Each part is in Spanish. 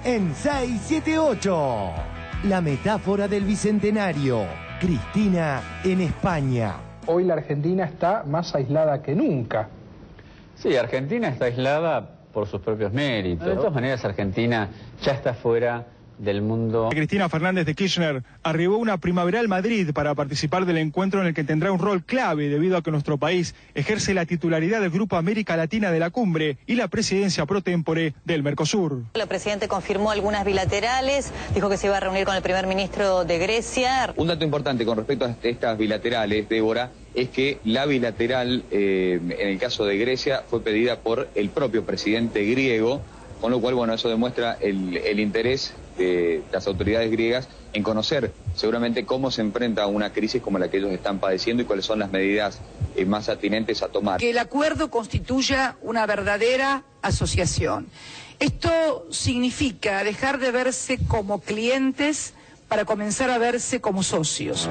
en 678. La metáfora del Bicentenario. Cristina en España. Hoy la Argentina está más aislada que nunca. Sí, Argentina está aislada por sus propios méritos. De todas maneras, Argentina ya está fuera del mundo. Cristina Fernández de Kirchner arribó una primaveral Madrid para participar del encuentro en el que tendrá un rol clave debido a que nuestro país ejerce la titularidad del Grupo América Latina de la Cumbre y la presidencia pro tempore del Mercosur. El presidente confirmó algunas bilaterales, dijo que se iba a reunir con el primer ministro de Grecia. Un dato importante con respecto a estas bilaterales, Débora, es que la bilateral, en el caso de Grecia, fue pedida por el propio presidente griego, con lo cual, bueno, eso demuestra el interés de las autoridades griegas en conocer seguramente cómo se enfrenta a una crisis como la que ellos están padeciendo y cuáles son las medidas más atinentes a tomar. Que el acuerdo constituya una verdadera asociación. Esto significa dejar de verse como clientes para comenzar a verse como socios.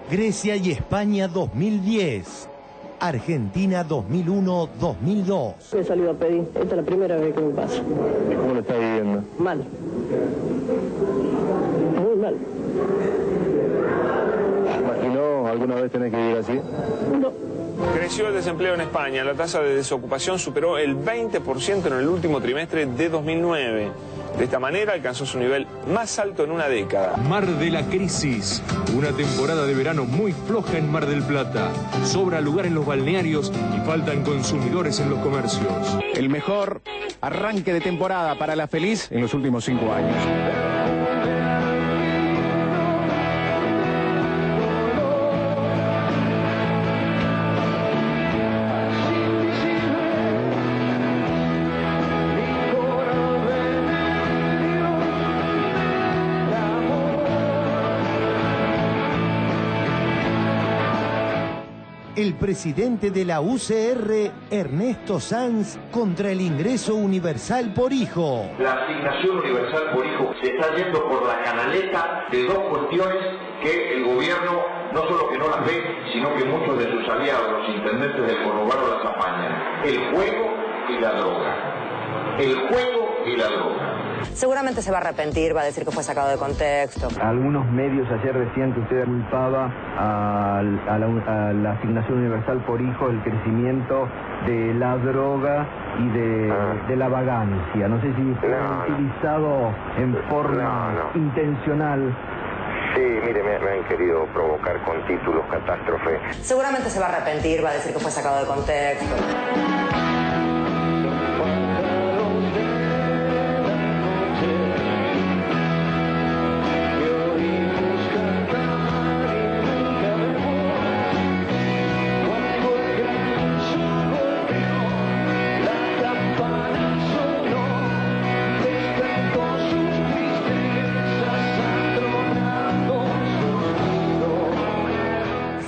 Grecia y España 2010. Argentina 2001-2002. He salido a pedir. Esta es la primera vez que me pasa. ¿Y cómo lo está viviendo? Mal. Muy mal. ¿Se imaginó alguna vez tener que vivir así? No. Creció el desempleo en España. La tasa de desocupación superó el 20% en el último trimestre de 2009. De esta manera alcanzó su nivel más alto en una década. Mar de la Crisis, una temporada de verano muy floja en Mar del Plata. Sobra lugar en los balnearios y faltan consumidores en los comercios. El mejor arranque de temporada para La Feliz en los últimos 5 años. El presidente de la UCR, Ernesto Sanz, contra el ingreso universal por hijo. La asignación universal por hijo se está yendo por la canaleta de dos cuestiones que el gobierno no solo que no las ve, sino que muchos de sus aliados, los intendentes del conurbano, las apañan. El juego y la droga. El juego y la droga. Seguramente se va a arrepentir, va a decir que fue sacado de contexto. Algunos medios ayer decían que usted culpaba a la asignación universal por hijo el crecimiento de la droga y de la vagancia. No sé si fue utilizado en forma intencional. Sí, mire, me han querido provocar con títulos catástrofe. Seguramente se va a arrepentir, va a decir que fue sacado de contexto.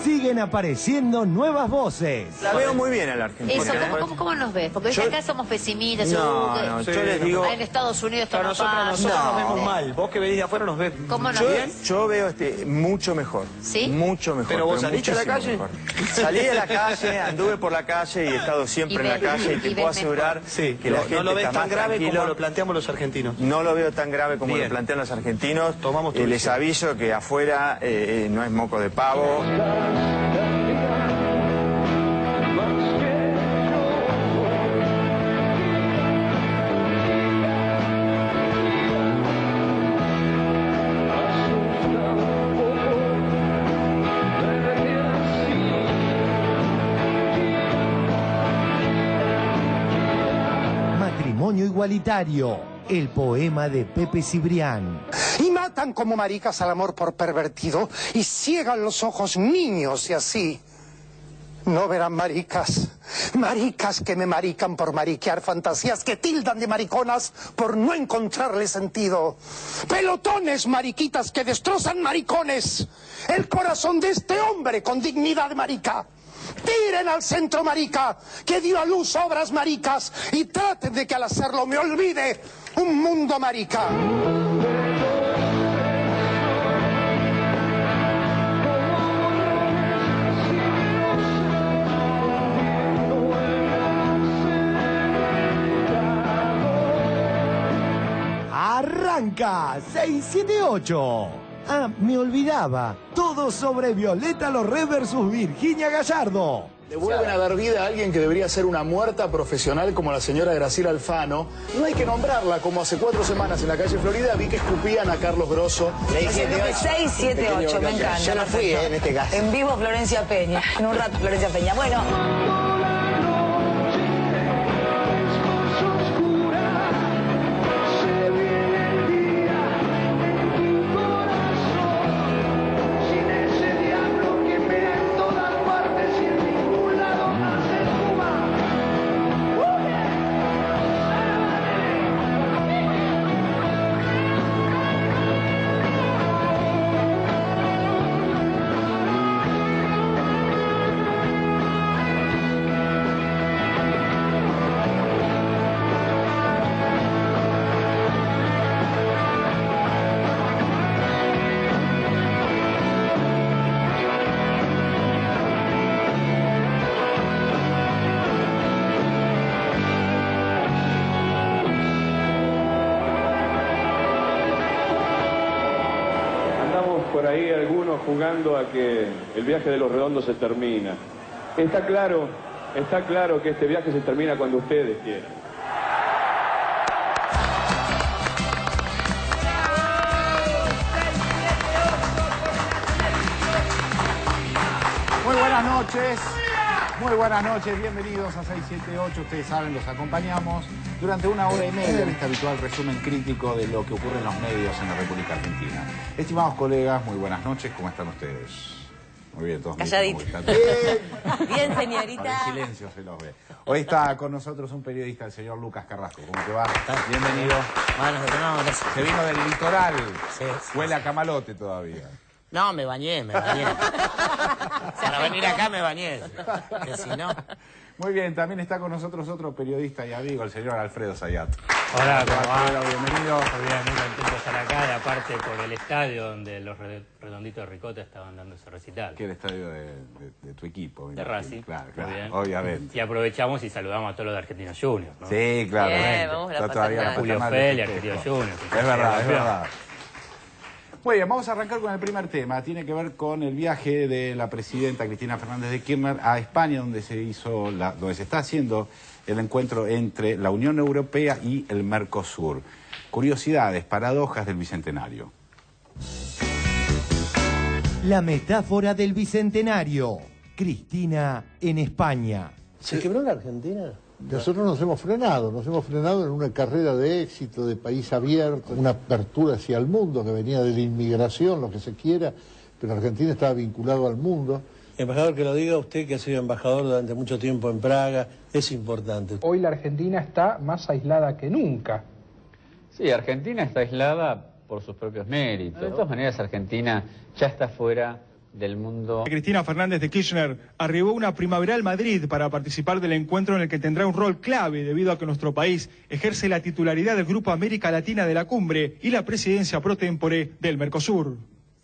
Siguen apareciendo nuevas voces. La veo muy bien a la Argentina. Eso, ¿cómo nos ves? Porque acá somos pesimistas. No, yo les digo... En Estados Unidos esto no pasa. Nosotros nos vemos mal. Vos que venís de afuera nos ves... ¿Cómo nos ves? Yo veo mucho mejor. ¿Sí? Mucho mejor. ¿Pero vos saliste a la calle? Mejor. Salí a la calle, anduve por la calle y he estado siempre en la calle y te puedo asegurar que la gente no lo ves está tan más grave tranquilo. como lo planteamos los argentinos. No lo veo tan grave como lo plantean los argentinos. Tomamos tu les aviso que afuera no es moco de pavo. Matrimonio igualitario, el poema de Pepe Cibrián. Y matan como maricas al amor por pervertido y ciegan los ojos niños y así no verán maricas Maricas que me marican por mariquear, fantasías que tildan de mariconas por no encontrarle sentido. Pelotones, mariquitas que destrozan maricones. El corazón de este hombre con dignidad de marica. Tiren al centro marica, que dio a luz obras maricas, y traten de que al hacerlo me olvide un mundo marica. Arranca 678. Ah, me olvidaba. Todo sobre Violeta Lorré versus Virginia Gallardo. Le vuelven a dar vida a alguien que debería ser una muerta profesional como la señora Graciela Alfano. No hay que nombrarla, como hace 4 semanas en la calle Florida vi que escupían a Carlos Grosso. 678, me encanta. Yo no fui, en este caso. En vivo Florencia Peña. En un rato Florencia Peña. Bueno. Por ahí algunos jugando a que el viaje de los redondos se termina. Está claro que este viaje se termina cuando ustedes quieran. Muy buenas noches, bienvenidos a 678, ustedes saben, los acompañamos durante 1 hora y media en este habitual resumen crítico de lo que ocurre en los medios en la República Argentina. Estimados colegas, muy buenas noches, ¿cómo están ustedes? Muy bien, todos. Calladito. Bien, señorita. En silencio se los ve. Hoy está con nosotros un periodista, el señor Lucas Carrasco. ¿Cómo te va? Bienvenido. Bueno, no, gracias. Se vino del litoral. Sí. Huele a camalote todavía. No, me bañé. Para venir acá me bañé. Que si no... Muy bien, también está con nosotros otro periodista y amigo, el señor Alfredo Zayat. Hola, ¿cómo va? Hola, bienvenido. Muy bien, muy contento de estar acá, y aparte por el estadio donde los redonditos de Ricota estaban dando ese recital. Que el estadio de tu equipo. De Racing. Claro, muy bien. Obviamente. Y aprovechamos y saludamos a todos los de Argentinos Juniors, ¿no? Sí, claro. Bien, vamos a la todavía Julio Feli, Argentinos Juniors. Es verdad. Muy bien, vamos a arrancar con el primer tema. Tiene que ver con el viaje de la presidenta Cristina Fernández de Kirchner a España, donde se está haciendo el encuentro entre la Unión Europea y el Mercosur. Curiosidades, paradojas del Bicentenario. La metáfora del Bicentenario. Cristina en España. ¿Se quebró la Argentina? Nosotros nos hemos frenado en una carrera de éxito, de país abierto, una apertura hacia el mundo que venía de la inmigración, lo que se quiera, pero Argentina estaba vinculado al mundo. Embajador, que lo diga usted, que ha sido embajador durante mucho tiempo en Praga, es importante. Hoy la Argentina está más aislada que nunca. Sí, Argentina está aislada por sus propios méritos. De todas maneras, Argentina ya está fuera del mundo. Cristina Fernández de Kirchner arribó una primaveral Madrid para participar del encuentro en el que tendrá un rol clave debido a que nuestro país ejerce la titularidad del Grupo América Latina de la Cumbre y la presidencia pro tempore del Mercosur.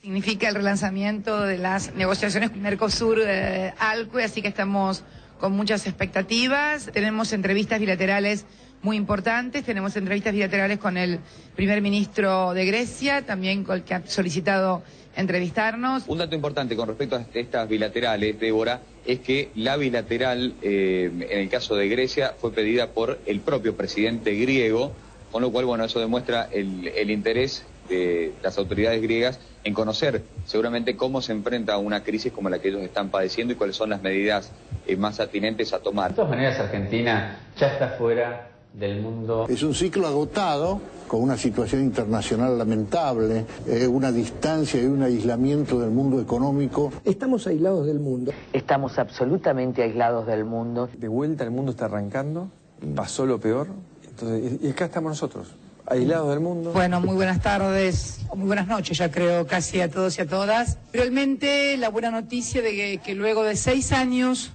Significa el relanzamiento de las negociaciones Mercosur-ALCUE, así que estamos con muchas expectativas. Tenemos entrevistas bilaterales muy importantes, tenemos entrevistas bilaterales con el primer ministro de Grecia, también con el que ha solicitado entrevistarnos. Un dato importante con respecto a estas bilaterales, Débora, es que la bilateral, en el caso de Grecia, fue pedida por el propio presidente griego, con lo cual, bueno, eso demuestra el interés de las autoridades griegas en conocer seguramente cómo se enfrenta a una crisis como la que ellos están padeciendo y cuáles son las medidas más atinentes a tomar. De todas maneras, Argentina ya está fuera del mundo. Es un ciclo agotado, con una situación internacional lamentable, una distancia y un aislamiento del mundo económico. Estamos aislados del mundo. Estamos absolutamente aislados del mundo. De vuelta el mundo está arrancando, pasó lo peor, entonces, y acá estamos nosotros, aislados del mundo. Bueno, muy buenas tardes, o muy buenas noches, ya creo, casi a todos y a todas. Realmente la buena noticia de que luego de 6 años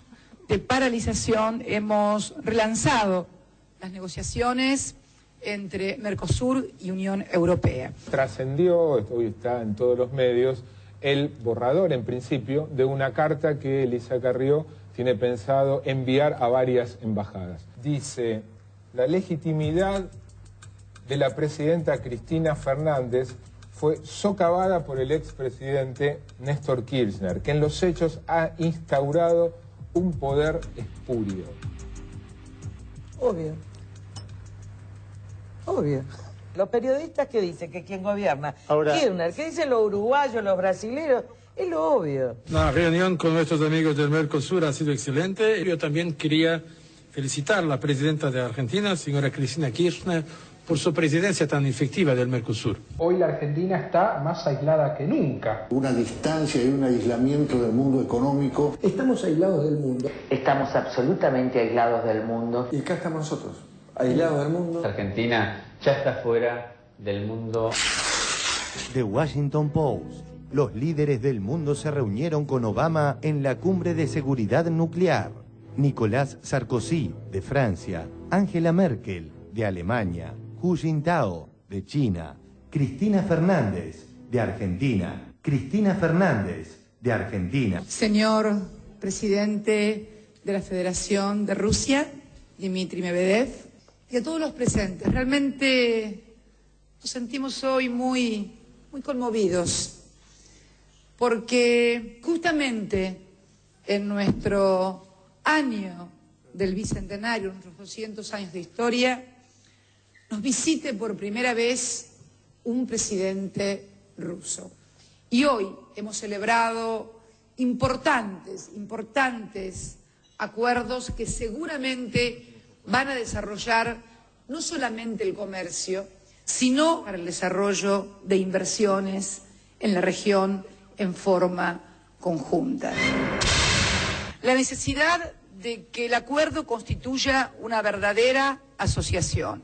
de paralización hemos relanzado las negociaciones entre Mercosur y Unión Europea. Trascendió, hoy está en todos los medios, el borrador en principio de una carta que Elisa Carrió tiene pensado enviar a varias embajadas. Dice: la legitimidad de la presidenta Cristina Fernández fue socavada por el expresidente Néstor Kirchner, que en los hechos ha instaurado un poder espurio. Obvio. Obvio. Los periodistas que dicen que quien gobierna, Kirchner, que dicen los uruguayos, los brasileños, es lo obvio. La reunión con nuestros amigos del Mercosur ha sido excelente. Yo también quería felicitar a la presidenta de Argentina, señora Cristina Kirchner, por su presidencia tan efectiva del Mercosur. Hoy la Argentina está más aislada que nunca. Una distancia y un aislamiento del mundo económico. Estamos aislados del mundo. Estamos absolutamente aislados del mundo. Y acá estamos nosotros, aislados del mundo. Argentina ya está fuera del mundo. The Washington Post. Los líderes del mundo se reunieron con Obama en la cumbre de seguridad nuclear. Nicolás Sarkozy, de Francia. Angela Merkel, de Alemania. Hu Jintao, de China. Cristina Fernández, de Argentina. Cristina Fernández, de Argentina. Señor presidente de la Federación de Rusia, Dmitry Medvedev, y a todos los presentes, realmente nos sentimos hoy muy conmovidos, porque justamente en nuestro año del Bicentenario, nuestros 200 años de historia, nos visite por primera vez un presidente ruso. Y hoy hemos celebrado importantes acuerdos que seguramente van a desarrollar no solamente el comercio, sino para el desarrollo de inversiones en la región en forma conjunta. La necesidad de que el acuerdo constituya una verdadera asociación.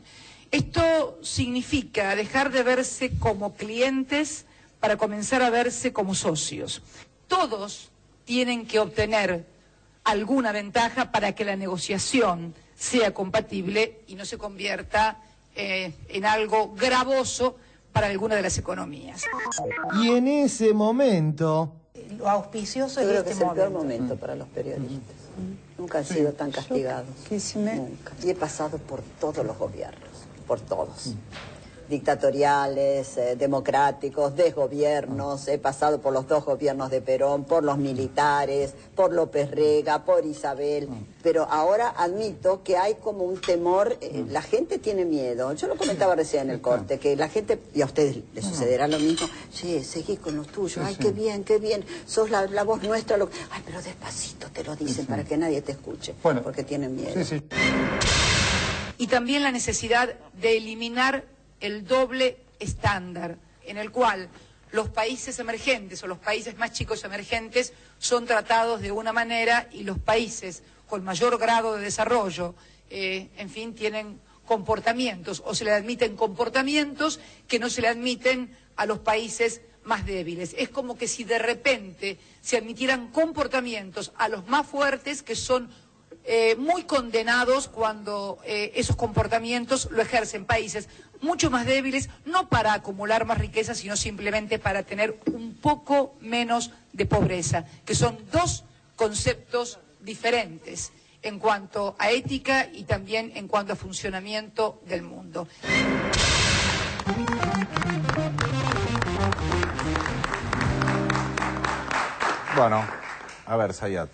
Esto significa dejar de verse como clientes para comenzar a verse como socios. Todos tienen que obtener alguna ventaja para que la negociación sea compatible y no se convierta en algo gravoso para alguna de las economías. Y en ese momento... Lo auspicioso es el peor momento para los periodistas. Nunca han sido tan castigados. Nunca. Y he pasado por todos los gobiernos, por todos. Dictatoriales, democráticos, desgobiernos. He pasado por los 2 gobiernos de Perón, por los militares, por López Rega, por Isabel. Pero ahora admito que hay como un temor, la gente tiene miedo. Yo lo comentaba recién en el corte, que la gente, y a ustedes les sucederá lo mismo, sí, seguí con los tuyos, ay, qué bien, sos la voz nuestra. Ay, pero despacito te lo dicen para que nadie te escuche, porque tienen miedo. Y también la necesidad de eliminar el doble estándar, en el cual los países emergentes o los países más chicos emergentes son tratados de una manera y los países con mayor grado de desarrollo, en fin, tienen comportamientos o se le admiten comportamientos que no se le admiten a los países más débiles. Es como que si de repente se admitieran comportamientos a los más fuertes que son muy condenados cuando esos comportamientos lo ejercen países mucho más débiles, no para acumular más riqueza, sino simplemente para tener un poco menos de pobreza, que son 2 conceptos diferentes en cuanto a ética y también en cuanto a funcionamiento del mundo. Bueno, a ver, Zayat.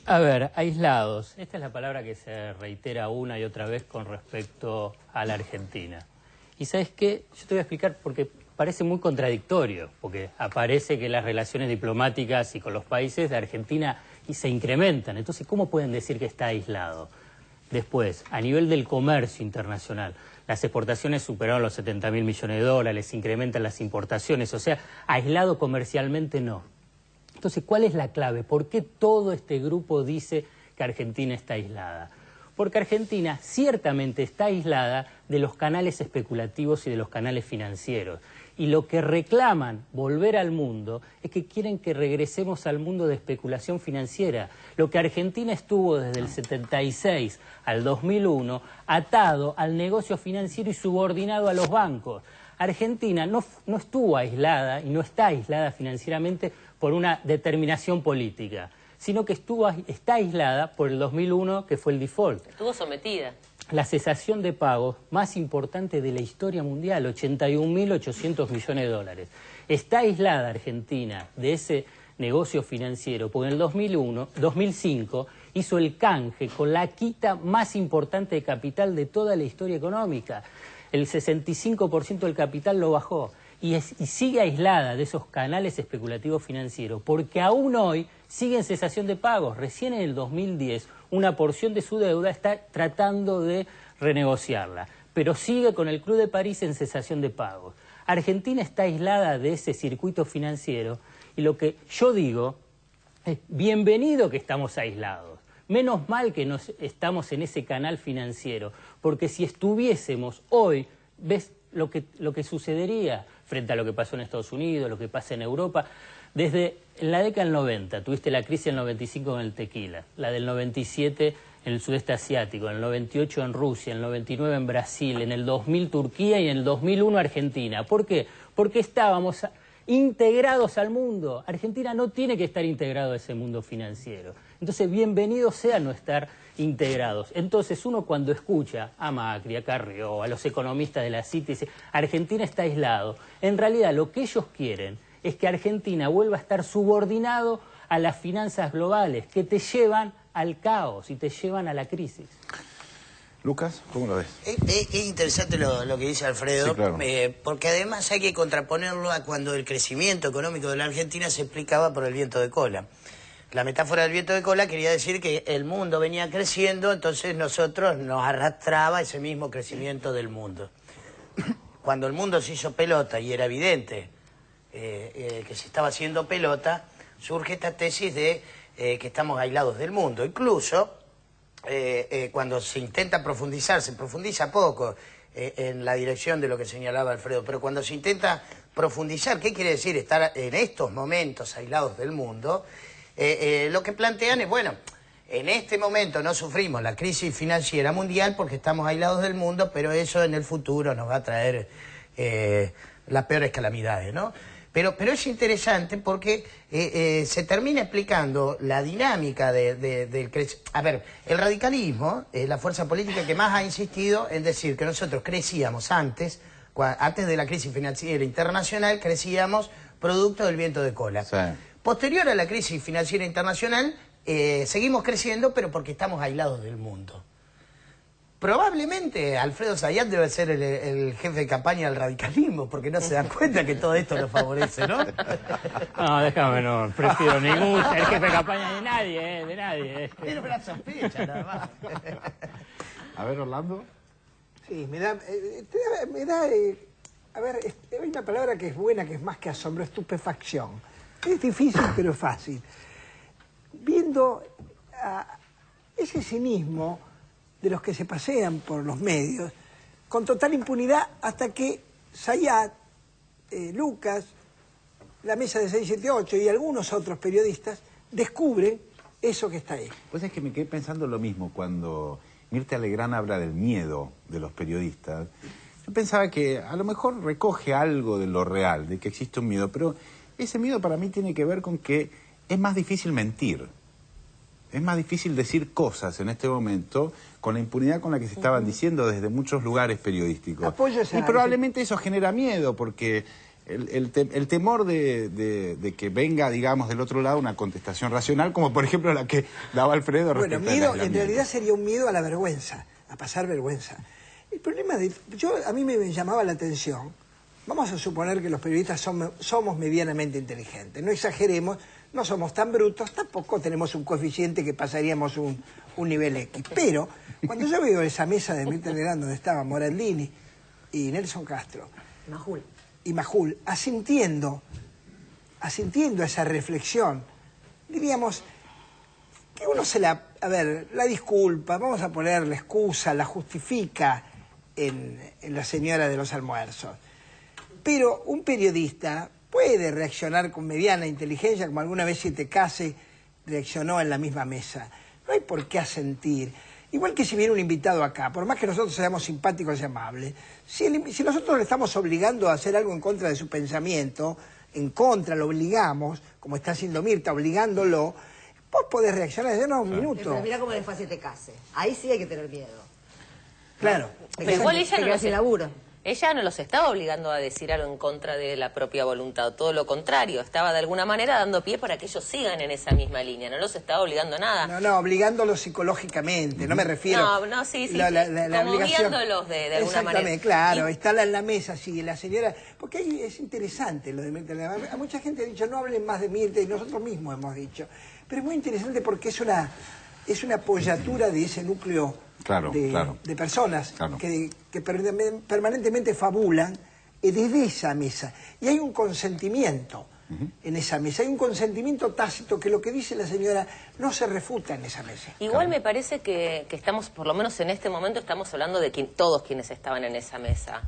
A ver, aislados. Esta es la palabra que se reitera una y otra vez con respecto a la Argentina. Y ¿sabes qué? Yo te voy a explicar porque parece muy contradictorio, porque aparece que las relaciones diplomáticas y con los países de Argentina se incrementan. Entonces, ¿cómo pueden decir que está aislado? Después, a nivel del comercio internacional, las exportaciones superaron los 70.000 millones de dólares, se incrementan las importaciones, o sea, aislado comercialmente no. Entonces, ¿cuál es la clave? ¿Por qué todo este grupo dice que Argentina está aislada? Porque Argentina ciertamente está aislada de los canales especulativos y de los canales financieros. Y lo que reclaman volver al mundo es que quieren que regresemos al mundo de especulación financiera. Lo que Argentina estuvo desde el 76 al 2001 atado al negocio financiero y subordinado a los bancos. Argentina no estuvo aislada y no está aislada financieramente por una determinación política, sino que está aislada por el 2001, que fue el default. Estuvo sometida. La cesación de pagos más importante de la historia mundial, 81.800 millones de dólares. Está aislada Argentina de ese negocio financiero, porque en el 2005 hizo el canje con la quita más importante de capital de toda la historia económica. El 65% del capital lo bajó. Y sigue aislada de esos canales especulativos financieros, porque aún hoy sigue en cesación de pagos. Recién en el 2010 una porción de su deuda está tratando de renegociarla, pero sigue con el Club de París en cesación de pagos. Argentina está aislada de ese circuito financiero y lo que yo digo es bienvenido que estamos aislados. Menos mal que no estamos en ese canal financiero, porque si estuviésemos hoy, ves lo que sucedería frente a lo que pasó en Estados Unidos, lo que pasa en Europa. Desde la década del 90, tuviste la crisis del 95 con el tequila, la del 97 en el sudeste asiático, en el 98 en Rusia, en el 99 en Brasil, en el 2000 Turquía y en el 2001 Argentina. ¿Por qué? Porque estábamos integrados al mundo. Argentina no tiene que estar integrado a ese mundo financiero. Entonces, bienvenido sea no estar integrados. Entonces, uno cuando escucha a Macri, a Carrió, a los economistas de la City, dice, Argentina está aislado. En realidad, lo que ellos quieren es que Argentina vuelva a estar subordinado a las finanzas globales, que te llevan al caos y te llevan a la crisis. Lucas, ¿cómo lo ves? Es interesante lo que dice Alfredo, sí, claro. Porque además hay que contraponerlo a cuando el crecimiento económico de la Argentina se explicaba por el viento de cola. La metáfora del viento de cola quería decir que el mundo venía creciendo, entonces nosotros nos arrastraba ese mismo crecimiento del mundo. Cuando el mundo se hizo pelota y era evidente que se estaba haciendo pelota, surge esta tesis de que estamos aislados del mundo. Incluso cuando se intenta profundizar, se profundiza poco en la dirección de lo que señalaba Alfredo, pero cuando se intenta profundizar, ¿qué quiere decir estar en estos momentos aislados del mundo? Lo que plantean es, bueno, en este momento no sufrimos la crisis financiera mundial porque estamos aislados del mundo, pero eso en el futuro nos va a traer las peores calamidades, ¿no? Pero es interesante porque se termina explicando la dinámica del crecimiento. A ver, el radicalismo es la fuerza política que más ha insistido en decir que nosotros crecíamos antes de la crisis financiera internacional, crecíamos producto del viento de cola. Sí. Posterior a la crisis financiera internacional, seguimos creciendo, pero porque estamos aislados del mundo. Probablemente Alfredo Zayat debe ser el jefe de campaña del radicalismo, porque no se dan cuenta que todo esto lo favorece, ¿no? No, déjame, no prefiero ningún el jefe de campaña de nadie, de nadie. Era una sospecha, nada más. A ver, Orlando. Sí, a ver, hay una palabra que es buena, que es más que asombro, estupefacción. Es difícil, pero es fácil. Viendo ese cinismo de los que se pasean por los medios, con total impunidad, hasta que Zayat, Lucas, la mesa de 678 y algunos otros periodistas descubren eso que está ahí. Pues es que me quedé pensando lo mismo cuando Mirta Legrand habla del miedo de los periodistas. Yo pensaba que a lo mejor recoge algo de lo real, de que existe un miedo, pero ese miedo para mí tiene que ver con que es más difícil mentir. Es más difícil decir cosas en este momento con la impunidad con la que se estaban diciendo desde muchos lugares periodísticos. Y probablemente eso genera miedo, porque el temor de que venga, digamos, del otro lado una contestación racional, como por ejemplo la que daba Alfredo respecto al aislamiento. En realidad sería un miedo a la vergüenza, a pasar vergüenza. El problema a mí me llamaba la atención Vamos a suponer que los periodistas somos medianamente inteligentes. No exageremos, no somos tan brutos, tampoco tenemos un coeficiente que pasaríamos un nivel X. Pero cuando yo veo esa mesa de Mirta Legrand donde estaban Morandini y Nelson Castro y Majul asintiendo a esa reflexión, diríamos que uno la disculpa, vamos a poner la excusa, la justifica en la señora de los almuerzos. Pero un periodista puede reaccionar con mediana inteligencia, como alguna vez Siete Case reaccionó en la misma mesa. No hay por qué asentir. Igual que si viene un invitado acá, por más que nosotros seamos simpáticos y amables, si nosotros le estamos obligando a hacer algo en contra de su pensamiento, lo obligamos, como está haciendo Mirta, obligándolo, vos podés reaccionar desde un minuto. Pero mira cómo le fue a Siete Case. Ahí sí hay que tener miedo. Claro. Pero igual ella no los estaba obligando a decir algo en contra de la propia voluntad, todo lo contrario, estaba de alguna manera dando pie para que ellos sigan en esa misma línea, no los estaba obligando a nada. No, obligándolos psicológicamente, no me refiero... Sí, como guiándolos de alguna manera. Exactamente, claro, está en la mesa, sí, la señora... Porque ahí es interesante lo de Mirta. A mucha gente ha dicho, no hablen más de Mirta, y nosotros mismos hemos dicho. Pero es muy interesante porque es una apoyatura de ese núcleo de personas que permanentemente fabulan desde esa mesa. Y hay un consentimiento en esa mesa, hay un consentimiento tácito que lo que dice la señora no se refuta en esa mesa. Igual me parece que estamos, por lo menos en este momento, estamos hablando de todos quienes estaban en esa mesa.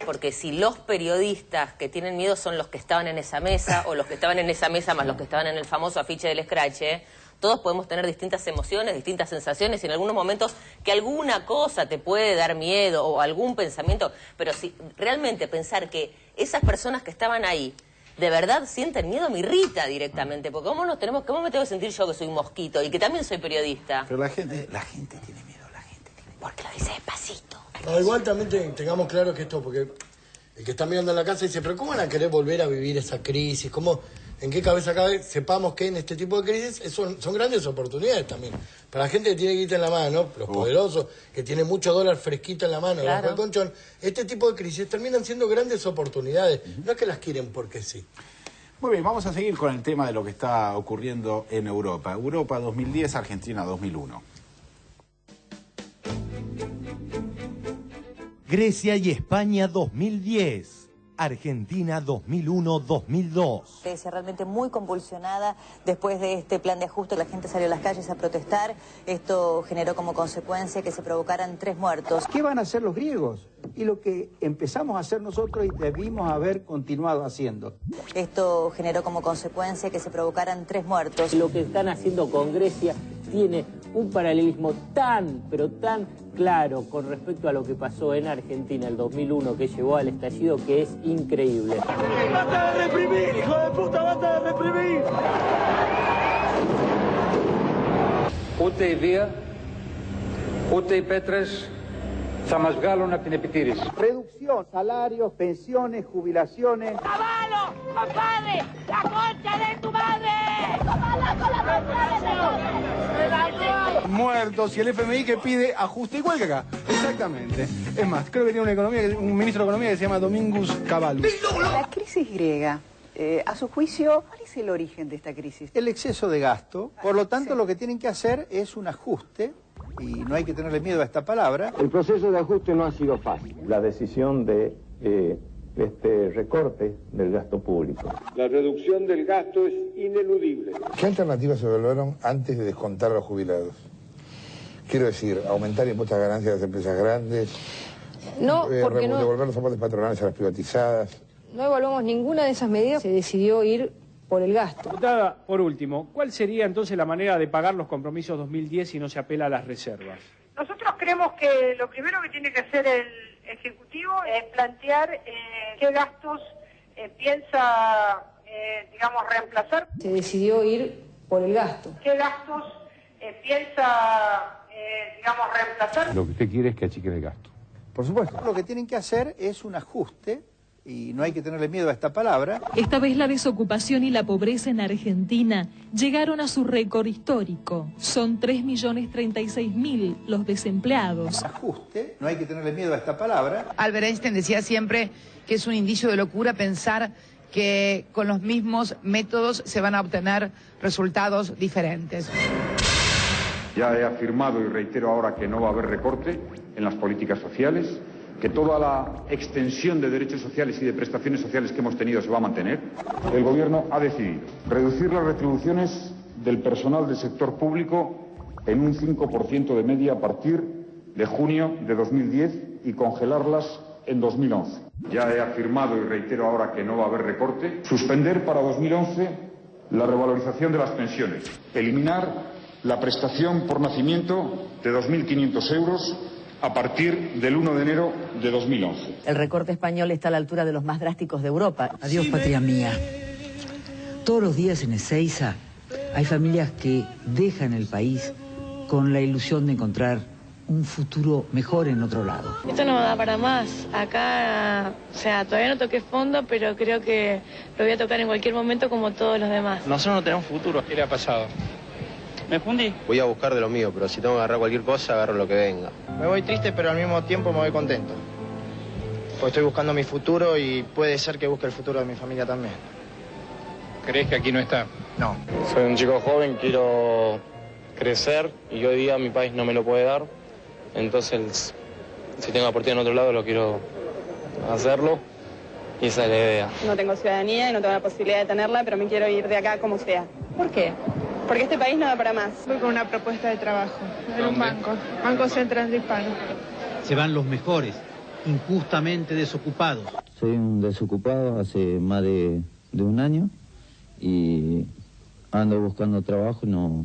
Porque si los periodistas que tienen miedo son los que estaban en esa mesa, o los que estaban en esa mesa más los que estaban en el famoso afiche del escrache, todos podemos tener distintas emociones, distintas sensaciones, y en algunos momentos que alguna cosa te puede dar miedo o algún pensamiento, pero si realmente pensar que esas personas que estaban ahí de verdad sienten miedo me irrita directamente, porque ¿cómo me tengo que sentir yo que soy un mosquito y que también soy periodista? Pero la gente tiene miedo, porque lo dice despacito. No, igual también tengamos claro que esto, porque el que está mirando en la casa dice, pero ¿cómo van a querer volver a vivir esa crisis? ¿En qué cabeza cabe? Sepamos que en este tipo de crisis son grandes oportunidades también. Para la gente que tiene guita en la mano, los poderosos, que tienen mucho dólar fresquito en la mano, bajo el colchón, este tipo de crisis terminan siendo grandes oportunidades. No es que las quieren porque sí. Muy bien, vamos a seguir con el tema de lo que está ocurriendo en Europa. Europa 2010, Argentina 2001. Grecia y España 2010. Argentina 2001-2002. Grecia realmente muy convulsionada después de este plan de ajuste. La gente salió a las calles a protestar. Esto generó como consecuencia que se provocaran 3 muertos. ¿Qué van a hacer los griegos? Y lo que empezamos a hacer nosotros y debimos haber continuado haciendo. Esto generó como consecuencia que se provocaran 3 muertos. Lo que están haciendo con Grecia tiene un paralelismo tan, pero tan claro con respecto a lo que pasó en Argentina el 2001, que llevó al estallido, que es increíble. ¡Basta de reprimir, hijo de puta! ¡Basta de reprimir! Ούτε η βία, ούτε οι πέτρες θα μας βγάλουν από την επιτήρηση. Reducción, salarios, pensiones, jubilaciones. ¡Caballo, compadre! ¡La concha de tu madre! ¡Tómala con la concha de tu madre! Muertos y el FMI que pide ajuste igual que acá. Exactamente. Es más, creo que tiene un ministro de Economía que se llama Domingos Cavallo. La crisis griega, a su juicio, ¿cuál es el origen de esta crisis? El exceso de gasto. Por lo tanto, lo que tienen que hacer es un ajuste, y no hay que tenerle miedo a esta palabra. El proceso de ajuste no ha sido fácil. La decisión de este recorte del gasto público. La reducción del gasto es ineludible. ¿Qué alternativas se evaluaron antes de descontar a los jubilados? Quiero decir, aumentar impuestos a ganancias de las empresas grandes, devolver los aportes patronales a las privatizadas. No evaluamos ninguna de esas medidas, se decidió ir por el gasto. Diputada, por último, ¿cuál sería entonces la manera de pagar los compromisos 2010 si no se apela a las reservas? Nosotros creemos que lo primero que tiene que hacer el Ejecutivo es plantear qué gastos piensa, reemplazar. Se decidió ir por el gasto. ¿Qué gastos piensa, reemplazar? Lo que usted quiere es que achiquen el gasto. Por supuesto. Lo que tienen que hacer es un ajuste, y no hay que tenerle miedo a esta palabra. Esta vez la desocupación y la pobreza en Argentina llegaron a su récord histórico. Son 3.036.000 los desempleados. Ajuste, no hay que tenerle miedo a esta palabra. Albert Einstein decía siempre que es un indicio de locura pensar que con los mismos métodos se van a obtener resultados diferentes. Ya he afirmado y reitero ahora que no va a haber recorte en las políticas sociales, que toda la extensión de derechos sociales y de prestaciones sociales que hemos tenido se va a mantener. El Gobierno ha decidido reducir las retribuciones del personal del sector público en un 5% de media a partir de junio de 2010 y congelarlas en 2011. Ya he afirmado y reitero ahora que no va a haber recorte. Suspender para 2011 la revalorización de las pensiones. Eliminar la prestación por nacimiento de 2.500 euros a partir del 1 de enero de 2011. El recorte español está a la altura de los más drásticos de Europa. Adiós, patria mía. Todos los días en Ezeiza hay familias que dejan el país con la ilusión de encontrar un futuro mejor en otro lado. Esto no da para más. Acá, o sea, todavía no toqué fondo, pero creo que lo voy a tocar en cualquier momento como todos los demás. Nosotros no tenemos futuro. ¿Qué le ha pasado? ¿Me fundí? Voy a buscar de lo mío, pero si tengo que agarrar cualquier cosa, agarro lo que venga. Me voy triste, pero al mismo tiempo me voy contento. Pues estoy buscando mi futuro y puede ser que busque el futuro de mi familia también. ¿Crees que aquí no está? No. Soy un chico joven, quiero crecer y hoy día mi país no me lo puede dar. Entonces, si tengo oportunidad en otro lado, lo quiero hacerlo. Y esa es la idea. No tengo ciudadanía y no tengo la posibilidad de tenerla, pero me quiero ir de acá como sea. ¿Por qué? Porque este país no da para más. Voy con una propuesta de trabajo en un Banco Central de Hispano. Se van los mejores, injustamente desocupados. Soy un desocupado hace más de un año y ando buscando trabajo y no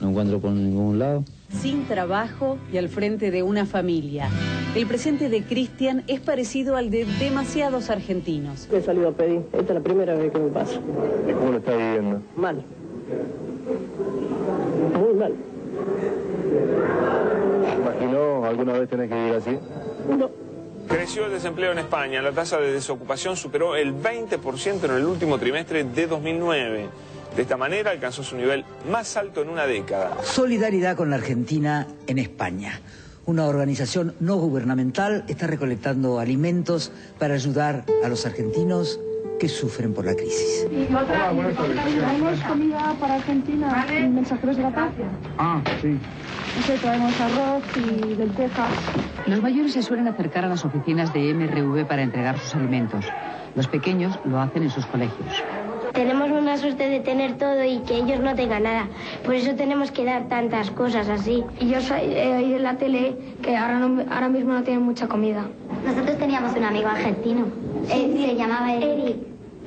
encuentro por ningún lado. Sin trabajo y al frente de una familia. El presente de Cristian es parecido al de demasiados argentinos. He salido a pedir. Esta es la primera vez que me pasa. ¿Y cómo lo está viviendo? Mal. Muy mal. ¿Imaginó alguna vez tener que vivir así? No. Creció el desempleo en España. La tasa de desocupación superó el 20% en el último trimestre de 2009. De esta manera alcanzó su nivel más alto en una década. Solidaridad con la Argentina en España. Una organización no gubernamental está recolectando alimentos para ayudar a los argentinos que sufren por la crisis. Traemos comida para Argentina, mensajeros de la paz. Ah, sí. Traemos arroz y lentejas. Los mayores se suelen acercar a las oficinas de MRV para entregar sus alimentos. Los pequeños lo hacen en sus colegios. Tenemos una suerte de tener todo y que ellos no tengan nada. Por eso tenemos que dar tantas cosas así. Y yo he oído en la tele que ahora mismo no tienen mucha comida. Nosotros teníamos un amigo argentino. Se llamaba Eric,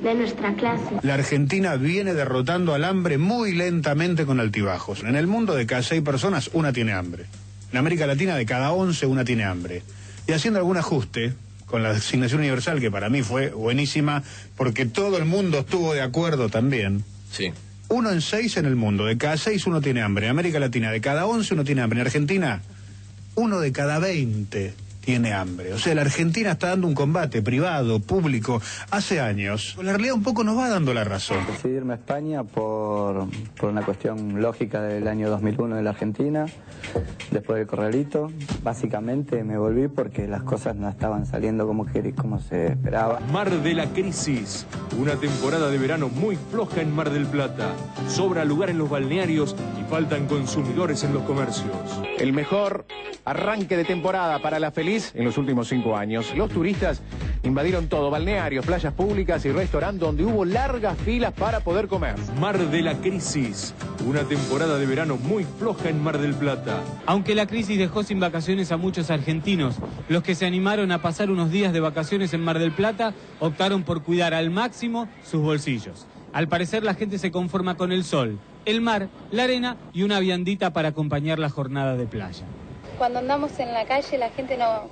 de nuestra clase. La Argentina viene derrotando al hambre muy lentamente con altibajos. En el mundo de cada 6 personas, una tiene hambre. En América Latina, de cada 11, una tiene hambre. Y haciendo algún ajuste con la asignación universal, que para mí fue buenísima, porque todo el mundo estuvo de acuerdo también. Sí. 1 en 6 en el mundo, de cada 6 uno tiene hambre. En América Latina, de cada 11 uno tiene hambre. En Argentina, 1 de cada 20 tiene hambre. O sea, la Argentina está dando un combate privado, público, hace años. La realidad un poco nos va dando la razón. Decidí irme a España por una cuestión lógica del año 2001 de la Argentina, después del corralito. Básicamente me volví porque las cosas no estaban saliendo como se esperaba. Mar de la Crisis, una temporada de verano muy floja en Mar del Plata. Sobra lugar en los balnearios y faltan consumidores en los comercios. El mejor arranque de temporada para la Feliz en los últimos 5 años. Los turistas invadieron todo, balnearios, playas públicas y restaurantes donde hubo largas filas para poder comer. Mar de la Crisis, una temporada de verano muy floja en Mar del Plata. Aunque la crisis dejó sin vacaciones a muchos argentinos, los que se animaron a pasar unos días de vacaciones en Mar del Plata optaron por cuidar al máximo sus bolsillos. Al parecer la gente se conforma con el sol, el mar, la arena y una viandita para acompañar la jornada de playa. Cuando andamos en la calle la gente no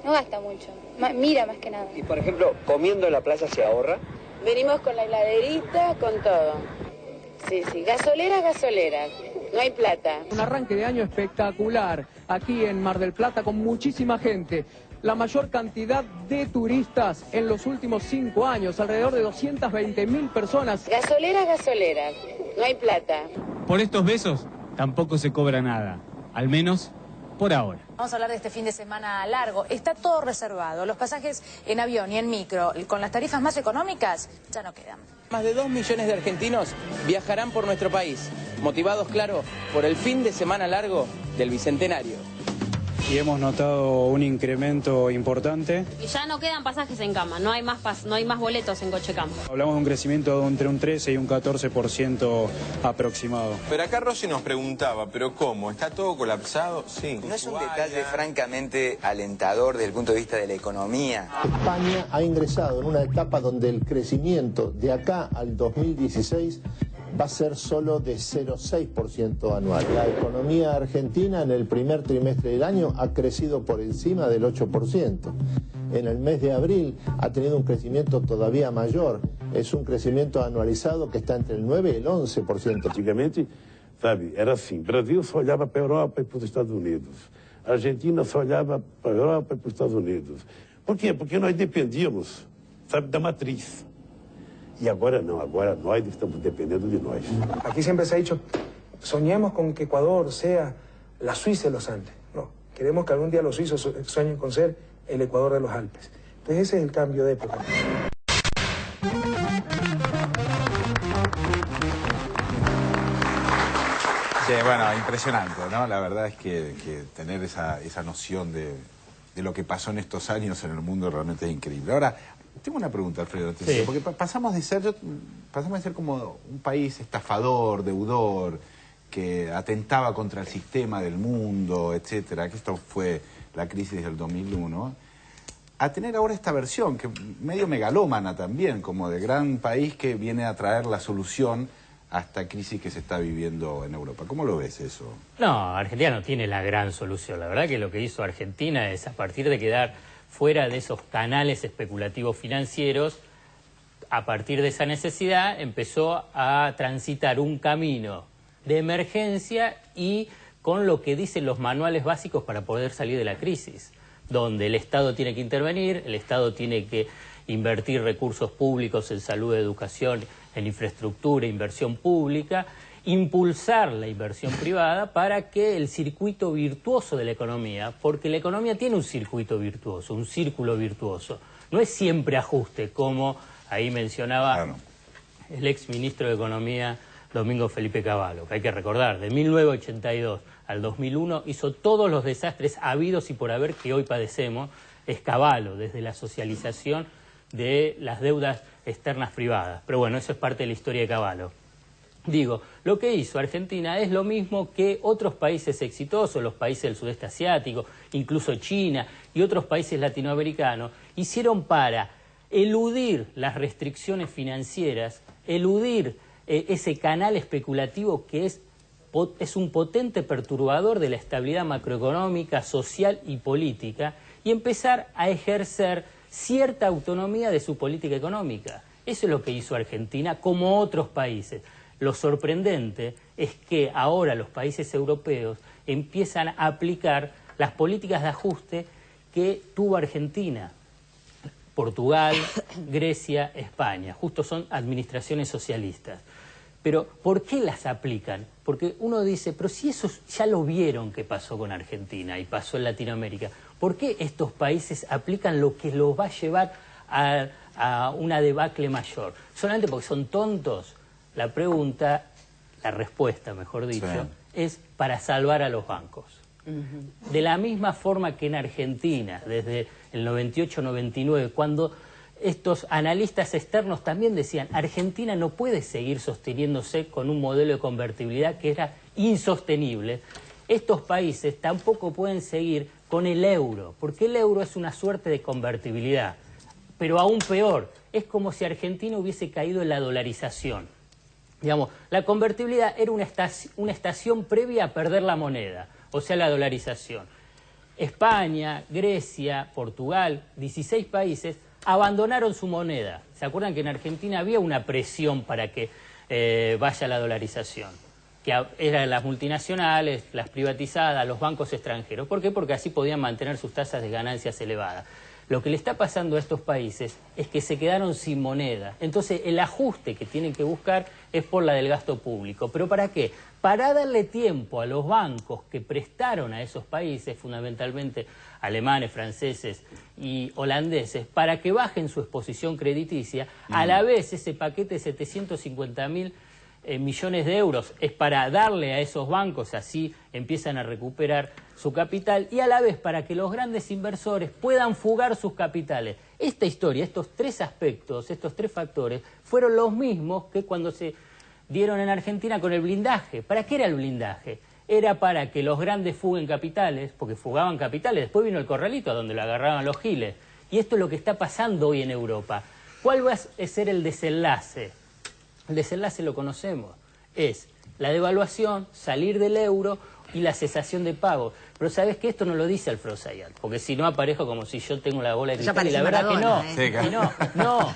gasta mucho, mira más que nada. Y por ejemplo, comiendo en la playa se ahorra. Venimos con la heladerita, con todo. Sí, gasolera, no hay plata. Un arranque de año espectacular aquí en Mar del Plata con muchísima gente. la mayor cantidad de turistas en los últimos 5 años, alrededor de 220.000 personas. Gasolera, gasolera, no hay plata. Por estos besos tampoco se cobra nada, al menos por ahora. Vamos a hablar de este fin de semana largo. Está todo reservado. Los pasajes en avión y en micro, con las tarifas más económicas, ya no quedan. Más de 2 millones de argentinos viajarán por nuestro país, motivados, claro, por el fin de semana largo del Bicentenario. Y hemos notado un incremento importante. Y ya no quedan pasajes en cama, no hay más boletos en Coche Campo. Hablamos de un crecimiento de entre un 13 y un 14% aproximado. Pero acá Rossi nos preguntaba, ¿pero cómo? ¿Está todo colapsado? Sí. ¿No es un detalle francamente alentador desde el punto de vista de la economía? España ha ingresado en una etapa donde el crecimiento de acá al 2016 va a ser solo de 0,6% anual. La economía argentina en el primer trimestre del año ha crecido por encima del 8%. En el mes de abril ha tenido un crecimiento todavía mayor. Es un crecimiento anualizado que está entre el 9 y el 11%. Antigamente, sabe, era assim, Brasil só olhava para a Europa e para os Estados Unidos. A Argentina só olhava para a Europa e para os Estados Unidos. Por quê? Porque nós dependíamos, sabe, da matriz. Y ahora no, ahora nós estamos dependiendo de nós. Aquí siempre se ha dicho, soñemos con que Ecuador sea la Suiza de los Andes. No, queremos que algún día los suizos sueñen con ser el Ecuador de los Alpes. Entonces ese es el cambio de época. Sí, bueno, impresionante, ¿no? La verdad es que tener esa noción de lo que pasó en estos años en el mundo realmente es increíble. Ahora, tengo una pregunta, Alfredo, sí. Porque pasamos de ser como un país estafador, deudor, que atentaba contra el sistema del mundo, etcétera, que esto fue la crisis del 2001, a tener ahora esta versión, que medio megalómana también, como de gran país que viene a traer la solución a esta crisis que se está viviendo en Europa. ¿Cómo lo ves eso? No, Argentina no tiene la gran solución. La verdad que lo que hizo Argentina es, a partir de quedar fuera de esos canales especulativos financieros, a partir de esa necesidad empezó a transitar un camino de emergencia y con lo que dicen los manuales básicos para poder salir de la crisis, donde el Estado tiene que intervenir, el Estado tiene que invertir recursos públicos en salud, educación, en infraestructura, inversión pública, impulsar la inversión privada para que el circuito virtuoso de la economía, porque la economía tiene un circuito virtuoso, un círculo virtuoso, no es siempre ajuste, como ahí mencionaba el ex ministro de Economía Domingo Felipe Cavallo, que hay que recordar, de 1982 al 2001 hizo todos los desastres habidos y por haber que hoy padecemos, es Cavallo, desde la socialización de las deudas externas privadas. Pero bueno, eso es parte de la historia de Cavallo. Digo, lo que hizo Argentina es lo mismo que otros países exitosos, los países del sudeste asiático, incluso China y otros países latinoamericanos, hicieron para eludir las restricciones financieras, eludir ese canal especulativo que es un potente perturbador de la estabilidad macroeconómica, social y política, y empezar a ejercer cierta autonomía de su política económica. Eso es lo que hizo Argentina, como otros países. Lo sorprendente es que ahora los países europeos empiezan a aplicar las políticas de ajuste que tuvo Argentina. Portugal, Grecia, España, justo son administraciones socialistas. Pero ¿por qué las aplican? Porque uno dice, pero si eso ya lo vieron que pasó con Argentina y pasó en Latinoamérica, ¿por qué estos países aplican lo que los va a llevar a una debacle mayor? ¿Solamente porque son tontos? La pregunta, la respuesta, mejor dicho, es para salvar a los bancos. De la misma forma que en Argentina, desde el 98-99, cuando estos analistas externos también decían, Argentina no puede seguir sosteniéndose con un modelo de convertibilidad que era insostenible, estos países tampoco pueden seguir con el euro, porque el euro es una suerte de convertibilidad. Pero aún peor, es como si Argentina hubiese caído en la dolarización. Digamos, la convertibilidad era una estación previa a perder la moneda, o sea, la dolarización. España, Grecia, Portugal, 16 países abandonaron su moneda. ¿Se acuerdan que en Argentina había una presión para que vaya la dolarización? que eran las multinacionales, las privatizadas, los bancos extranjeros. ¿Por qué? Porque así podían mantener sus tasas de ganancias elevadas. Lo que le está pasando a estos países es que se quedaron sin moneda. Entonces, el ajuste que tienen que buscar es por la del gasto público. ¿Pero para qué? Para darle tiempo a los bancos que prestaron a esos países, fundamentalmente alemanes, franceses y holandeses, para que bajen su exposición crediticia. A la vez, ese paquete de 750.000 millones de euros es para darle a esos bancos, así empiezan a recuperar su capital, y a la vez para que los grandes inversores puedan fugar sus capitales. Esta historia, estos tres aspectos, estos tres factores, fueron los mismos que cuando se dieron en Argentina con el blindaje. ¿Para qué era el blindaje? Era para que los grandes fuguen capitales, porque fugaban capitales, después vino el corralito, a donde lo agarraban los giles. Y esto es lo que está pasando hoy en Europa. ¿Cuál va a ser el desenlace? El desenlace lo conocemos, es la devaluación, salir del euro y la cesación de pagos. Pero ¿sabes qué? Esto no lo dice Alfredo Zayat, porque si no aparezco como si yo tengo la bola de cristal, y la verdad Maradona, que no.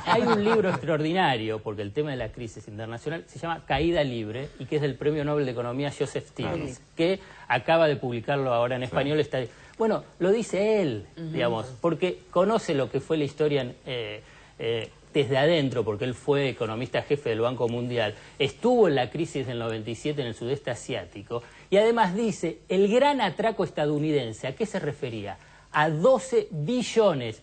Hay un libro extraordinario, porque el tema de la crisis internacional se llama Caída Libre, y que es del Premio Nobel de Economía Joseph Stiglitz, que acaba de publicarlo ahora en español. Está, bueno, lo dice él, digamos, porque conoce lo que fue la historia desde adentro, porque él fue economista jefe del Banco Mundial, estuvo en la crisis del 97 en el sudeste asiático, y además dice, el gran atraco estadounidense, ¿a qué se refería? A 12 billones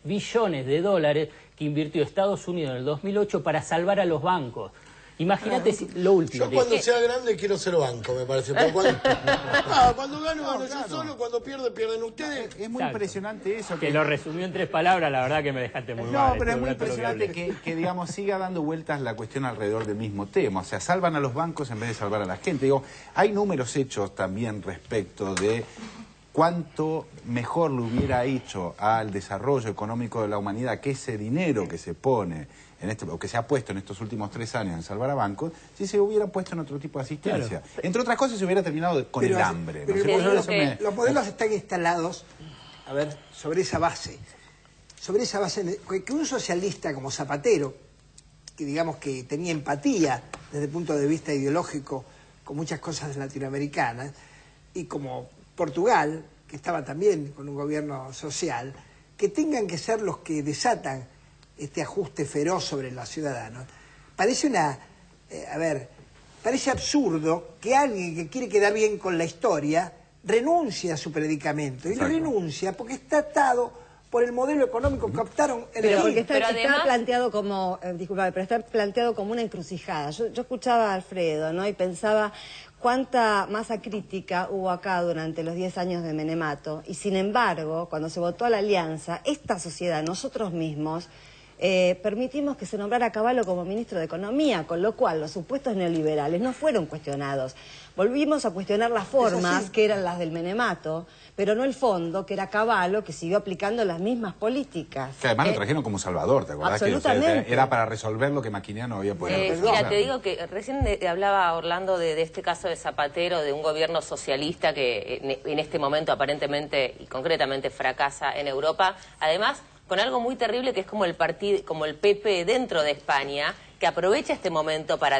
de dólares que invirtió Estados Unidos en el 2008 para salvar a los bancos. Imagínate lo último. Yo cuando sea grande quiero ser banco, me parece. Cuando gano yo solo, cuando pierden ustedes. Es muy impresionante eso. Que lo resumió en 3 palabras, la verdad que me dejaste muy mal. No, pero es muy impresionante que, digamos, siga dando vueltas la cuestión alrededor del mismo tema. O sea, salvan a los bancos en vez de salvar a la gente. Digo, hay números hechos también respecto de cuánto mejor le hubiera hecho al desarrollo económico de la humanidad que ese dinero que se pone o que se ha puesto en estos últimos 3 años en salvar a bancos, si se hubiera puesto en otro tipo de asistencia. Claro. Entre otras cosas, se hubiera terminado con el hambre. Los modelos están instalados, a ver, sobre esa base. Sobre esa base, que un socialista como Zapatero, que digamos que tenía empatía desde el punto de vista ideológico con muchas cosas latinoamericanas, y como Portugal, que estaba también con un gobierno social, que tengan que ser los que desatan este ajuste feroz sobre los ciudadanos. Parece parece absurdo que alguien que quiere quedar bien con la historia renuncie a su predicamento. Y lo renuncia porque está atado por el modelo económico que optaron en el porque está planteado como, disculpame, pero está planteado como una encrucijada. Yo escuchaba a Alfredo, ¿no? Y pensaba cuánta masa crítica hubo acá durante los 10 años de Menemato. Y sin embargo, cuando se votó a la alianza, esta sociedad, nosotros mismos, permitimos que se nombrara a Cavallo como ministro de Economía, con lo cual los supuestos neoliberales no fueron cuestionados. Volvimos a cuestionar las formas, que eran las del Menemato, pero no el fondo, que era Cavallo, que siguió aplicando las mismas políticas. Que además lo trajeron como Salvador, ¿te acordás? Absolutamente. Que era para resolver lo que Maquiniano había podido. Mira, te digo que recién hablaba Orlando de este caso de Zapatero, de un gobierno socialista que en este momento aparentemente y concretamente fracasa en Europa. Además, con algo muy terrible que es como el PP dentro de España, que aprovecha este momento para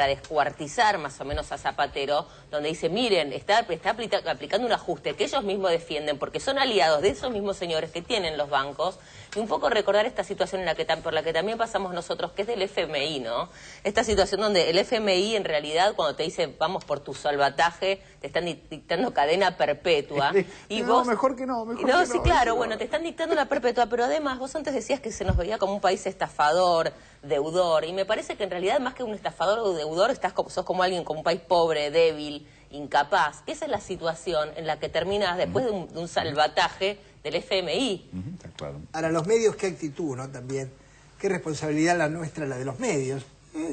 descuartizar más o menos a Zapatero, donde dice, miren, está aplicando un ajuste que ellos mismos defienden, porque son aliados de esos mismos señores que tienen los bancos, y un poco recordar esta situación por la que también pasamos nosotros, que es del FMI, ¿no? Esta situación donde el FMI, en realidad, cuando te dice, vamos por tu salvataje, te están dictando cadena perpetua. Y no, mejor que no. Sí, claro, bueno, te están dictando la perpetua, pero además, vos antes decías que se nos veía como un país estafador, deudor, y me parece que en realidad más que un estafador o deudor sos como alguien, como un país pobre, débil, incapaz, que esa es la situación en la que terminas después de un salvataje del FMI. Claro. Ahora, los medios, qué actitud, ¿no? También, qué responsabilidad la nuestra, la de los medios.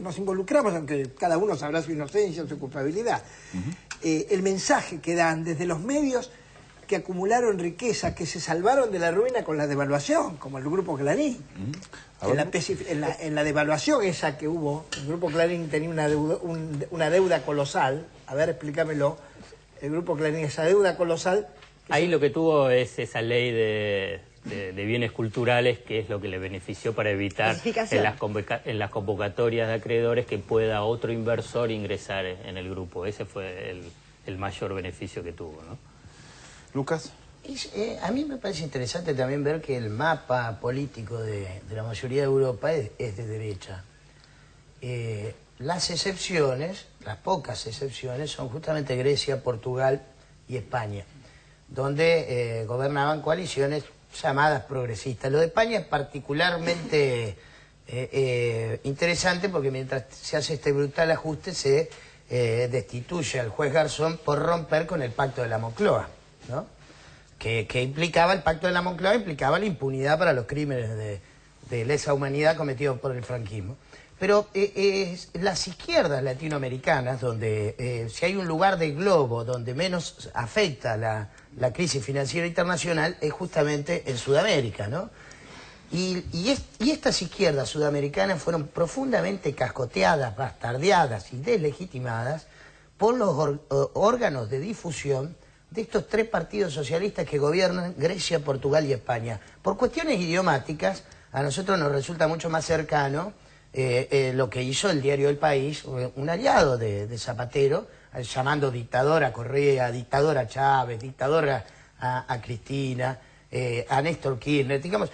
Nos involucramos, aunque cada uno sabrá su inocencia o su culpabilidad. El mensaje que dan desde los medios que acumularon riqueza, que se salvaron de la ruina con la devaluación, como el Grupo Clarín. En la devaluación esa que hubo, el Grupo Clarín tenía una deuda colosal. A ver, explícamelo. El Grupo Clarín, esa deuda colosal... Ahí lo que tuvo es esa ley de de bienes culturales, que es lo que le benefició para evitar en las convocatorias de acreedores que pueda otro inversor ingresar en el grupo. Ese fue el mayor beneficio que tuvo, ¿no? Lucas. A mí me parece interesante también ver que el mapa político de la mayoría de Europa es de derecha. Las excepciones, las pocas excepciones, son justamente Grecia, Portugal y España, donde gobernaban coaliciones llamadas progresistas. Lo de España es particularmente interesante porque mientras se hace este brutal ajuste se destituye al juez Garzón por romper con el pacto de la Moncloa, ¿no? Que implicaba, el pacto de la Moncloa implicaba la impunidad para los crímenes de lesa humanidad cometidos por el franquismo. Pero las izquierdas latinoamericanas, donde si hay un lugar del globo donde menos afecta la crisis financiera internacional, es justamente en Sudamérica, ¿no? Y estas izquierdas sudamericanas fueron profundamente cascoteadas, bastardeadas y deslegitimadas por los órganos de difusión de estos tres partidos socialistas que gobiernan Grecia, Portugal y España. Por cuestiones idiomáticas, a nosotros nos resulta mucho más cercano lo que hizo el diario El País, un aliado de Zapatero, llamando dictadora a Correa, dictadora a Chávez, dictadora a Cristina, a Néstor Kirchner. Digamos,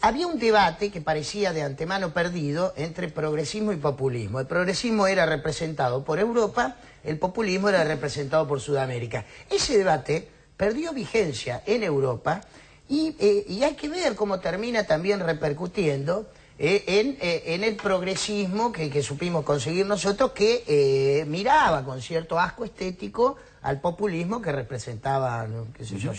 había un debate que parecía de antemano perdido entre progresismo y populismo. El progresismo era representado por Europa, el populismo era representado por Sudamérica. Ese debate perdió vigencia en Europa y hay que ver cómo termina también repercutiendo en el progresismo que supimos conseguir nosotros, que miraba con cierto asco estético al populismo que representaba, qué sé yo,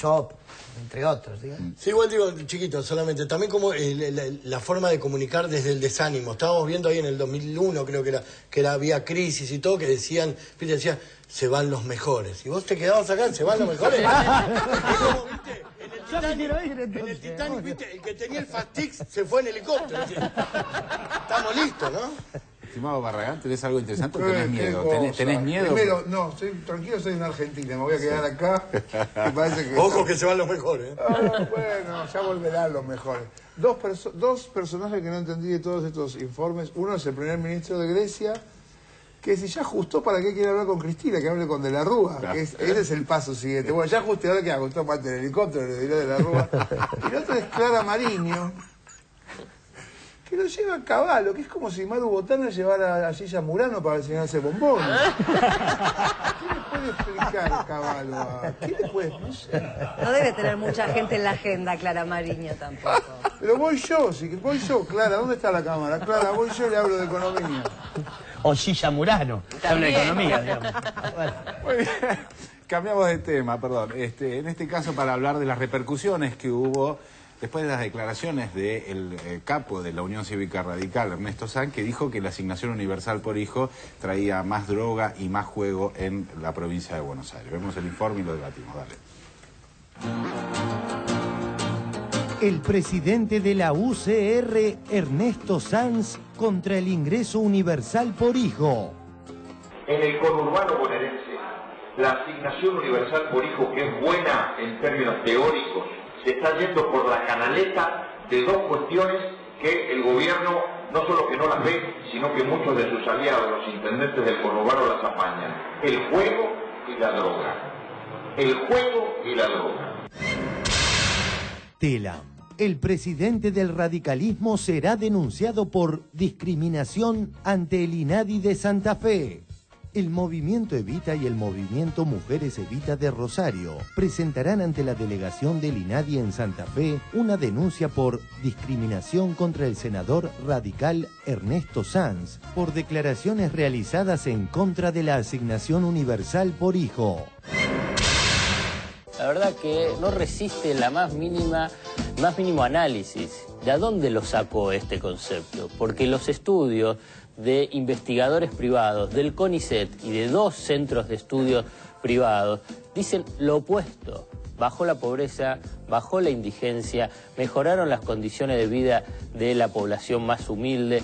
entre otros. Digamos. Sí, igual digo, chiquito, solamente, también como la forma de comunicar desde el desánimo. Estábamos viendo ahí en el 2001, creo que había crisis y todo, que decían, se van los mejores. Y vos te quedabas acá, se van los mejores. En el Titanic, ¿viste? El que tenía el Fastix se fue en helicóptero. Estamos listos, ¿no? Estimado Barragán, ¿tenés algo interesante o tenés miedo? ¿Tenés miedo? Primero, no, tranquilo, soy en Argentina, me voy a quedar acá. Me parece que ojo que se van los mejores. Bueno, ya volverán los mejores. Dos personajes que no entendí de todos estos informes. Uno es el primer ministro de Grecia, que si ya ajustó, ¿para qué quiere hablar con Cristina? Que hable con De la Rúa. Claro. Ese es el paso siguiente. Bueno, ya ajusté, ahora que ajustó parte del helicóptero, le diré De la Rúa. Y el otro es Clara Mariño, que lo lleva a caballo, que es como si Maru Botana llevara a Gilla Murano para enseñarse bombón. ¿Qué le puede explicar caballo? ¿Qué le puede explicar? No debe tener mucha gente en la agenda, Clara Mariño, tampoco. Pero voy yo, Clara, ¿dónde está la cámara? Clara, voy yo y le hablo de economía. O Gilla Murano, habla de economía, digamos. Bueno. Muy bien. Cambiamos de tema, perdón. En este caso, para hablar de las repercusiones que hubo después de las declaraciones del capo de la Unión Cívica Radical, Ernesto Sanz, que dijo que la asignación universal por hijo traía más droga y más juego en la provincia de Buenos Aires. Vemos el informe y lo debatimos. Dale. El presidente de la UCR, Ernesto Sanz, contra el ingreso universal por hijo. En el conurbano bonaerense, la asignación universal por hijo, que es buena en términos teóricos, se está yendo por la canaleta de dos cuestiones que el gobierno no solo que no las ve, sino que muchos de sus aliados, los intendentes del conurbano, las apañan. El juego y la droga. El juego y la droga. Telam, el presidente del radicalismo, será denunciado por discriminación ante el INADI de Santa Fe. El Movimiento Evita y el Movimiento Mujeres Evita de Rosario presentarán ante la delegación del INADI en Santa Fe una denuncia por discriminación contra el senador radical Ernesto Sanz por declaraciones realizadas en contra de la asignación universal por hijo. La verdad que no resiste el más mínimo análisis. ¿De dónde lo sacó este concepto? Porque los estudios de investigadores privados, del CONICET y de dos centros de estudios privados, dicen lo opuesto. Bajó la pobreza, bajó la indigencia, mejoraron las condiciones de vida de la población más humilde.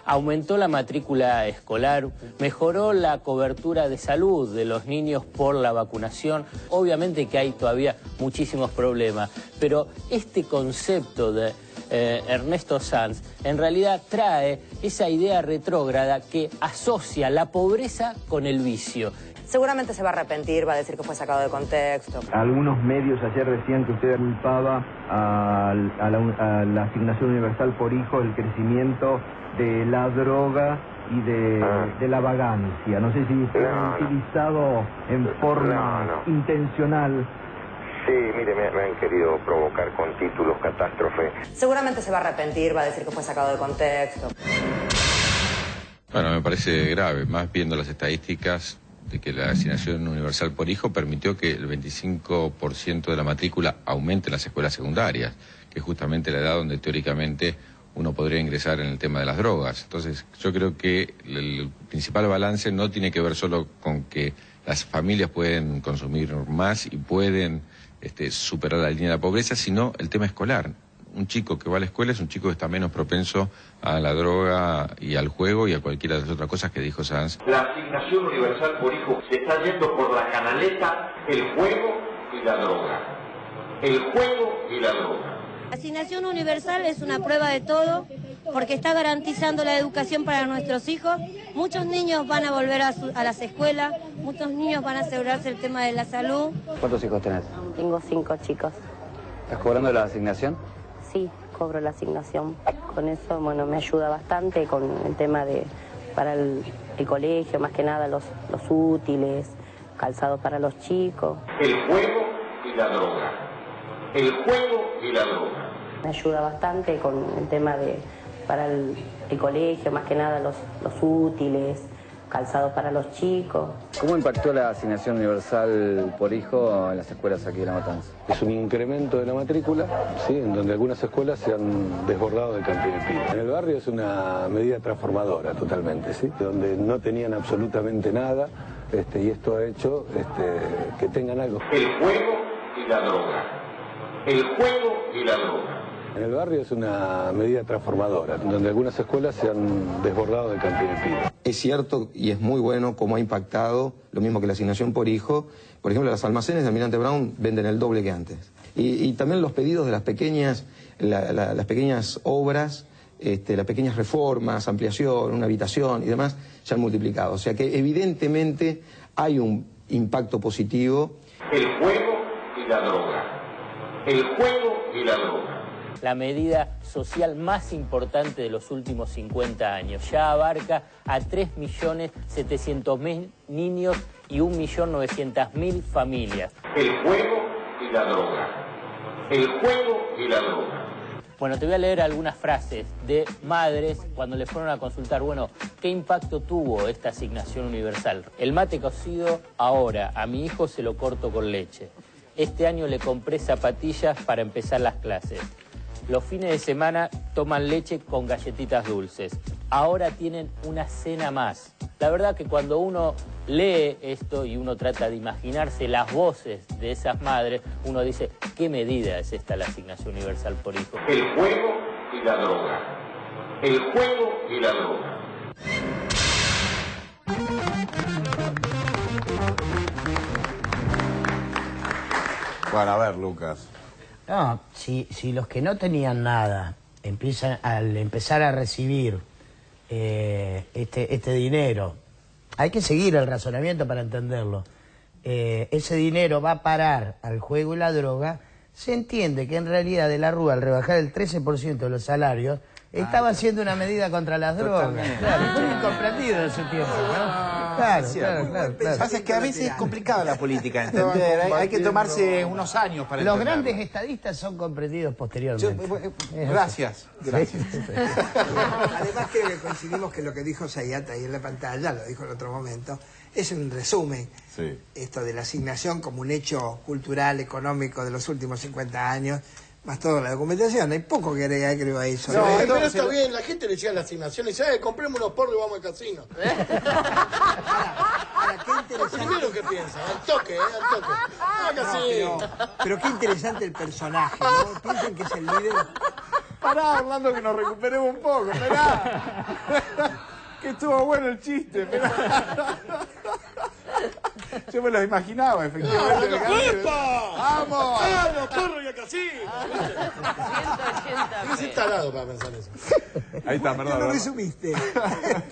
aumentó la matrícula escolar, mejoró la cobertura de salud de los niños por la vacunación. Obviamente que hay todavía muchísimos problemas, pero este concepto de Ernesto Sanz en realidad trae esa idea retrógrada que asocia la pobreza con el vicio. Seguramente se va a arrepentir, va a decir que fue sacado de contexto. Algunos medios ayer decían que usted culpaba a la asignación universal por hijo el crecimiento de la droga y de la vagancia. No sé si fue utilizado en forma intencional. Sí, mire, me han querido provocar con títulos catástrofe. Seguramente se va a arrepentir, va a decir que fue sacado de contexto. Bueno, me parece grave, más viendo las estadísticas de que la asignación universal por hijo permitió que el 25% de la matrícula aumente en las escuelas secundarias, que es justamente la edad donde teóricamente uno podría ingresar en el tema de las drogas. Entonces, yo creo que el principal balance no tiene que ver solo con que las familias pueden consumir más y pueden superar la línea de la pobreza, sino el tema escolar. Un chico que va a la escuela es un chico que está menos propenso a la droga y al juego y a cualquiera de las otras cosas que dijo Sanz. La asignación universal por hijo se está yendo por la canaleta, el juego y la droga. El juego y la droga. La asignación universal es una prueba de todo porque está garantizando la educación para nuestros hijos. Muchos niños van a volver a las escuelas, muchos niños van a asegurarse el tema de la salud. ¿Cuántos hijos tenés? Tengo 5 chicos. ¿Estás cobrando la asignación? Sí, cobro la asignación. Con eso, bueno, me ayuda bastante con el tema para el colegio, más que nada los útiles, calzados para los chicos. El juego y la droga. El juego y la droga. Me ayuda bastante con el tema para el colegio, más que nada los útiles, calzados para los chicos. ¿Cómo impactó la asignación universal por hijo en las escuelas aquí de La Matanza? Es un incremento de la matrícula, ¿sí? En donde algunas escuelas se han desbordado de cantidad de pibes. En el barrio es una medida transformadora totalmente, ¿sí? Donde no tenían absolutamente nada, y esto ha hecho que tengan algo. El juego y la droga. El juego y la droga. En el barrio es una medida transformadora, donde algunas escuelas se han desbordado de cantidad de pibes. Es cierto y es muy bueno cómo ha impactado, lo mismo que la asignación por hijo. Por ejemplo, los almacenes de Almirante Brown venden el doble que antes. Y también los pedidos de las pequeñas obras, las pequeñas reformas, ampliación, una habitación y demás, se han multiplicado. O sea que evidentemente hay un impacto positivo. El juego y la droga. El juego y la droga. La medida social más importante de los últimos 50 años. Ya abarca a 3.700.000 niños y 1.900.000 familias. El juego y la droga. El juego y la droga. Bueno, te voy a leer algunas frases de madres cuando le fueron a consultar, bueno, ¿qué impacto tuvo esta asignación universal? El mate cocido ahora, a mi hijo se lo corto con leche. Este año le compré zapatillas para empezar las clases. Los fines de semana toman leche con galletitas dulces. Ahora tienen una cena más. La verdad que cuando uno lee esto y uno trata de imaginarse las voces de esas madres, uno dice, ¿qué medida es esta la asignación universal por hijo? El juego y la droga. El juego y la droga. Bueno, a ver, Lucas. No, si los que no tenían nada al empezar a recibir este dinero, hay que seguir el razonamiento para entenderlo, ese dinero va a parar al juego y la droga, se entiende que en realidad de la Rúa, al rebajar el 13% de los salarios, estaba haciendo una medida contra las drogas. Claro, fue incomprendido en su tiempo, ¿no? Claro. Pasa que a veces es complicada la política, ¿entendés? Hay que tomarse unos años para Los entenderlo. grandes estadistas son comprendidos posteriormente. Gracias. Además creo que coincidimos que lo que dijo Zayat ahí en la pantalla, lo dijo en otro momento, es un resumen. Sí. Esto de la asignación como un hecho cultural, económico de los últimos 50 años, más toda la documentación. Hay poco que agregar, creo, a eso. No, pero está bien, la gente le decía la asignación y dice, compremos unos porros y vamos al casino. Ahora, qué interesante. Primero que piensan, al toque, al toque. Al casino. Pero qué interesante el personaje, ¿no? Piensen que es el líder. Pará, Orlando, que nos recuperemos un poco, esperá. Que estuvo bueno el chiste, esperá. Yo me lo imaginaba, efectivamente. ¡Vamos! ¡Vamos, corro y acá sí! 180 ¿Qué es tarado para pensar eso? Ahí está, ¿Por qué perdón. lo resumiste?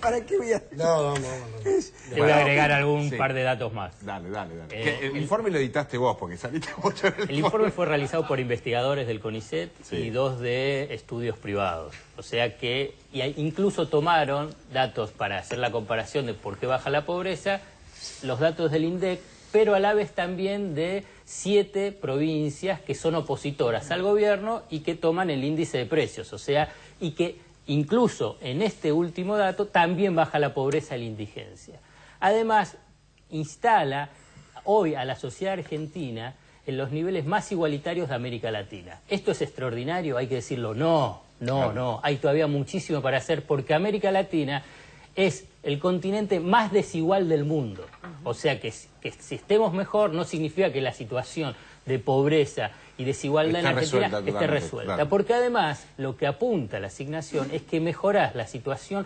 ¿Para qué voy a...? No, vamos. Te voy a agregar algún par de datos más. Dale. Que el informe lo editaste vos, porque saliste mucho en El informe fue realizado por investigadores del CONICET y 2 de estudios privados. O sea que incluso tomaron datos para hacer la comparación de por qué baja la pobreza, los datos del INDEC, pero a la vez también de 7 provincias que son opositoras al gobierno y que toman el índice de precios. O sea, y que incluso en este último dato también baja la pobreza y la indigencia. Además, instala hoy a la sociedad argentina en los niveles más igualitarios de América Latina. ¿Esto es extraordinario? Hay que decirlo. No. Hay todavía muchísimo para hacer porque América Latina es el continente más desigual del mundo. O sea que si estemos mejor no significa que la situación de pobreza y desigualdad en Argentina esté resuelta. Claro. Porque además lo que apunta la asignación es que mejorás la situación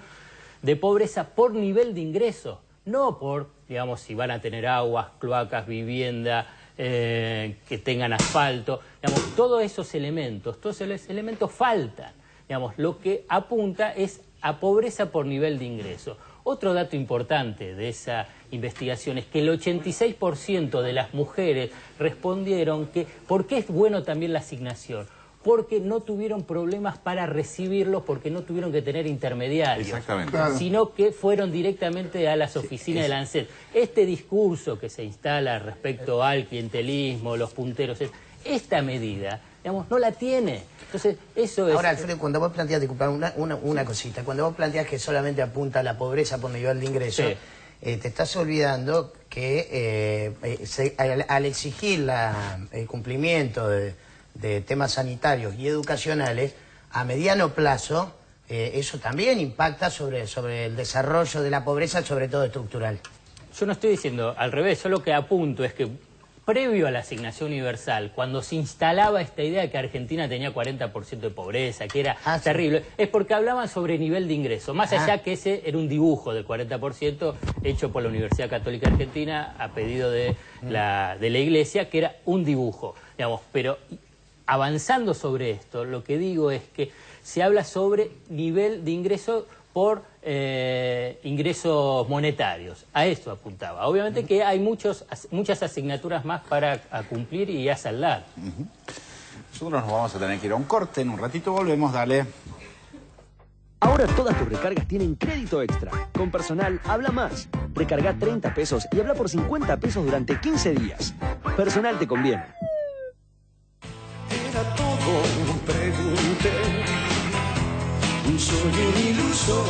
de pobreza por nivel de ingreso, no por, digamos, si van a tener aguas, cloacas, vivienda, que tengan asfalto. Digamos, todos esos elementos faltan. Digamos, lo que apunta es a pobreza por nivel de ingreso. Otro dato importante de esa investigación es que el 86% de las mujeres respondieron que ¿por qué es bueno también la asignación? Porque no tuvieron problemas para recibirlo, porque no tuvieron que tener intermediarios, sino que fueron directamente a las oficinas del ANSES. Este discurso que se instala respecto al clientelismo, los punteros, esta medida, digamos, no la tiene. Entonces, eso es... Ahora, Alfredo, cuando vos planteas, disculpa, una cosita, cuando vos planteas que solamente apunta a la pobreza por nivel de ingreso, te estás olvidando que al exigir el cumplimiento de temas sanitarios y educacionales, a mediano plazo, eso también impacta sobre el desarrollo de la pobreza, sobre todo estructural. Yo no estoy diciendo al revés, yo lo que apunto es que previo a la asignación universal, cuando se instalaba esta idea de que Argentina tenía 40% de pobreza, que era terrible, es porque hablaban sobre nivel de ingreso, más allá que ese era un dibujo del 40% hecho por la Universidad Católica Argentina a pedido de la Iglesia, que era un dibujo, digamos, pero avanzando sobre esto, lo que digo es que se habla sobre nivel de ingreso por ingresos monetarios. A esto apuntaba. Obviamente que hay muchas asignaturas más para cumplir y a saldar. Nosotros nos vamos a tener que ir a un corte. En un ratito volvemos. Dale. Ahora todas tus recargas tienen crédito extra. Con Personal, habla más. Recarga 30 pesos y habla por 50 pesos durante 15 días. Personal te conviene. Era todo, pregunté. Soy un iluso,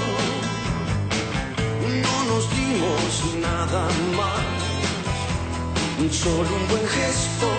no nos dimos nada más, solo un buen gesto.